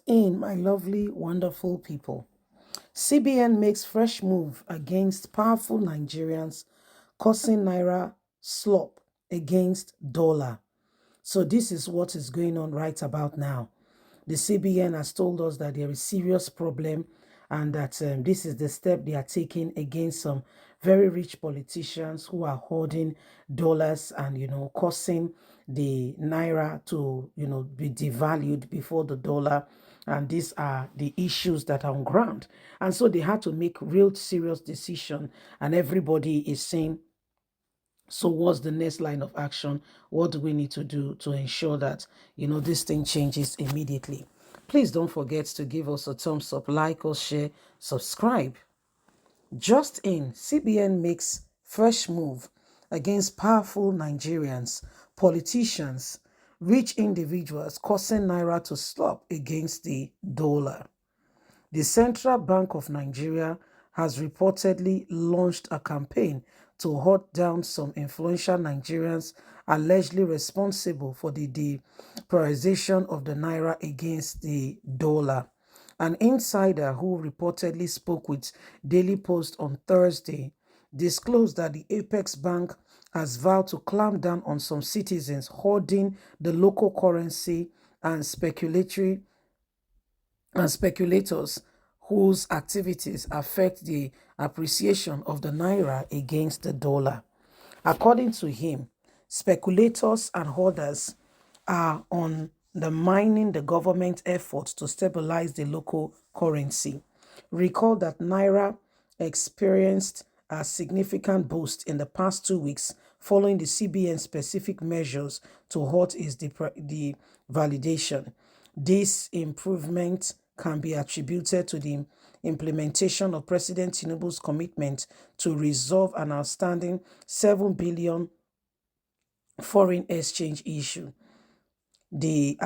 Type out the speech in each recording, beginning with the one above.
in, my lovely, wonderful people. CBN makes fresh move against powerful Nigerians, causing Naira slop against dollar. So this is what is going on right about now. The CBN has told us that there is serious problem and that this is the step they are taking against some very rich politicians who are hoarding dollars and, causing the naira to, be devalued before the dollar. And these are the issues that are on ground. And so they had to make real serious decision. And everybody is saying, so what's the next line of action? What do we need to do to ensure that, this thing changes immediately? Please don't forget to give us a thumbs up, like or share, subscribe. Just in, CBN makes fresh move against powerful Nigerians, politicians, rich individuals causing Naira to slop against the dollar. The Central Bank of Nigeria has reportedly launched a campaign to hunt down some influential Nigerians allegedly responsible for the depreciation of the naira against the dollar. An insider who reportedly spoke with Daily Post on Thursday disclosed that the Apex Bank has vowed to clamp down on some citizens hoarding the local currency and speculators whose activities affect the appreciation of the naira against the dollar. According to him, speculators and hoarders are undermining the government efforts to stabilize the local currency. Recall that naira experienced a significant boost in the past 2 weeks following the CBN specific measures to halt its devaluation. This improvement can be attributed to the implementation of President Tinubu's commitment to resolve an outstanding 7 billion foreign exchange issue. The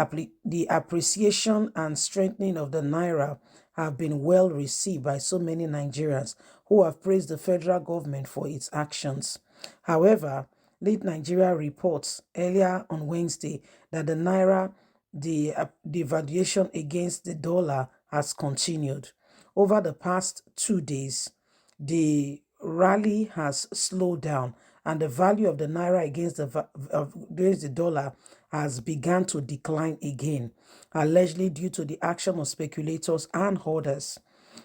appreciation and strengthening of the naira have been well received by so many Nigerians who have praised the federal government for its actions. However, Lead Nigeria reports earlier on Wednesday that the devaluation against the dollar has continued. Over the past 2 days, the rally has slowed down and the value of the naira against the dollar has begun to decline again, allegedly due to the action of speculators and hoarders.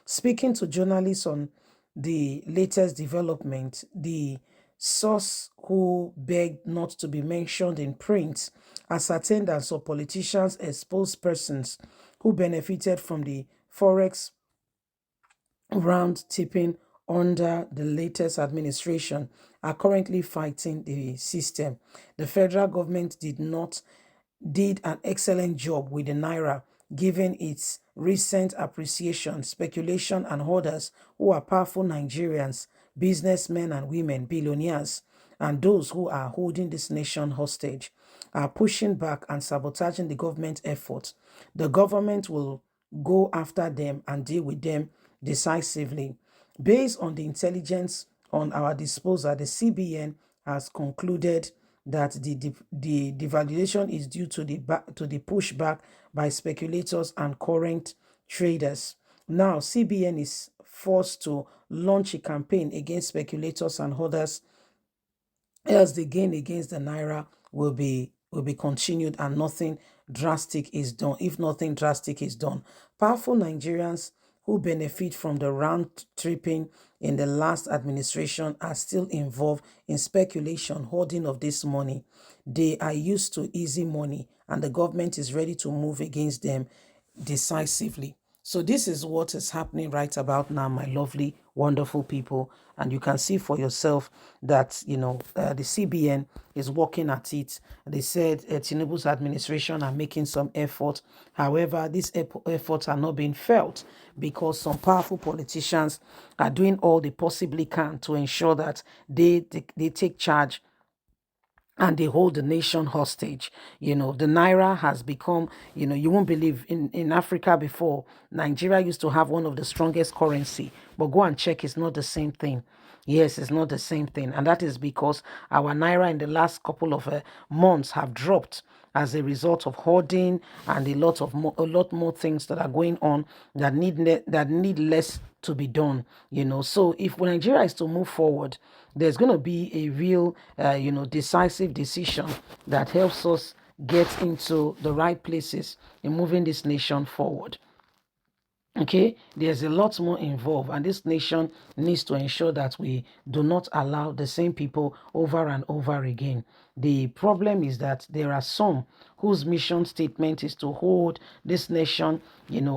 Speaking to journalists on the latest development, the source who begged not to be mentioned in print ascertained that some politicians exposed persons who benefited from the forex round tipping under the latest administration are currently fighting the system. The federal government did an excellent job with the naira, given its recent appreciation. Speculation and hoarders who are powerful Nigerians, businessmen and women, billionaires, and those who are holding this nation hostage are pushing back and sabotaging the government efforts. The government will go after them and deal with them decisively. Based on the intelligence on our disposal, the CBN has concluded that the devaluation is due to the pushback by speculators and current traders. Now, CBN is forced to launch a campaign against speculators and holders, else the gain against the naira will be continued and nothing drastic is done. If nothing drastic is done, powerful Nigerians who benefit from the round tripping in the last administration are still involved in speculation, hoarding of this money. They are used to easy money and the government is ready to move against them decisively. So this is what is happening right about now, my lovely, wonderful people. And you can see for yourself that, the CBN is working at it. They said Tinubu's administration are making some effort. However, these efforts are not being felt because some powerful politicians are doing all they possibly can to ensure that they take charge and they hold the nation hostage. The naira has become, you won't believe in Africa before, Nigeria used to have one of the strongest currency, but go and check, it's not the same thing. Yes, it's not the same thing. And that is because our naira in the last couple of months have dropped. as a result of hoarding and a lot more things that are going on that need less to be done. So if Nigeria is to move forward, there's going to be a real decisive decision that helps us get into the right places in moving this nation forward. Okay, there's a lot more involved, and this nation needs to ensure that we do not allow the same people over and over again. The problem is that there are some whose mission statement is to hold this nation,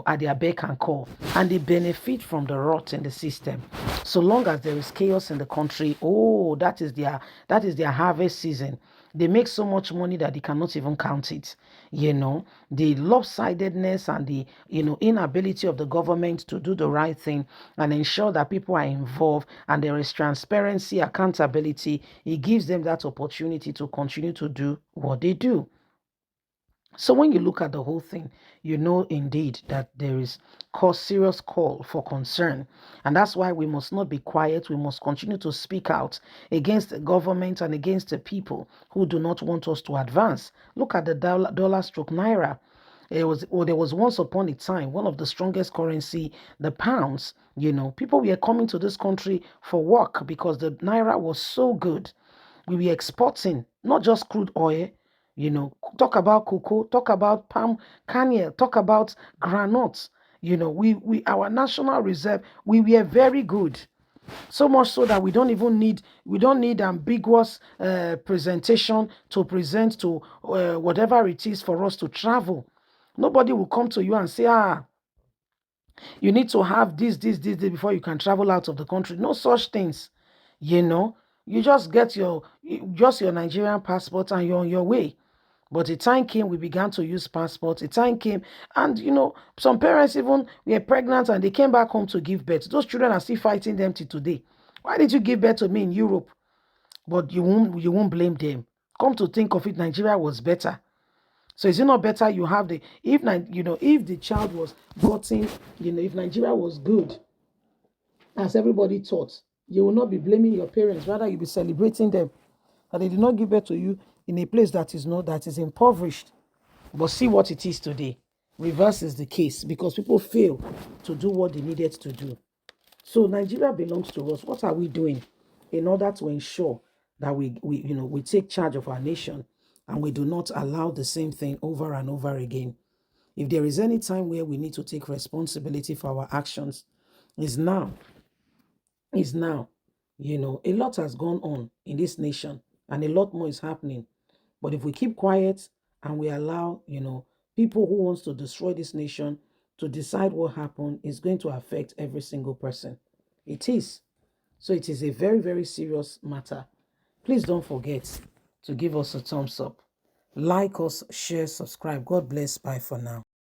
at their beck and call, and they benefit from the rot in the system. So long as there is chaos in the country, that is their harvest season. They make so much money that they cannot even count it. The lopsidedness and the inability of the government to do the right thing and ensure that people are involved and there is transparency, accountability, it gives them that opportunity to continue to do what they do. So when you look at the whole thing, you know indeed that there is serious call for concern. And that's why we must not be quiet. We must continue to speak out against the government and against the people who do not want us to advance. Look at the dollar stroke Naira. There was once upon a time one of the strongest currency, the pounds. People were coming to this country for work because the Naira was so good. We were exporting not just crude oil, talk about cocoa, talk about palm kernel, talk about granules. We our national reserve, we were very good. So much so that we don't need ambiguous presentation to present to whatever it is for us to travel. Nobody will come to you and say, you need to have this before you can travel out of the country. No such things. You just get your Nigerian passport and you're on your way. But the time came, we began to use passports. The time came, and some parents even were pregnant and they came back home to give birth. Those children are still fighting them till today. Why did you give birth to me in Europe? But you won't blame them. Come to think of it, Nigeria was better. So is it not better you have if the child was gotten, if Nigeria was good, as everybody thought, you will not be blaming your parents. Rather, you'll be celebrating them. That they did not give birth to you in a place that is impoverished. But see what it is today. Reverse is the case because people fail to do what they needed to do. So Nigeria belongs to us. What are we doing in order to ensure that we take charge of our nation and we do not allow the same thing over and over again? If there is any time where we need to take responsibility for our actions, is now. Is now. A lot has gone on in this nation and a lot more is happening. But if we keep quiet and we allow, people who wants to destroy this nation to decide what happened, it's going to affect every single person. It is. So it is a very, very serious matter. Please don't forget to give us a thumbs up. Like us, share, subscribe. God bless. Bye for now.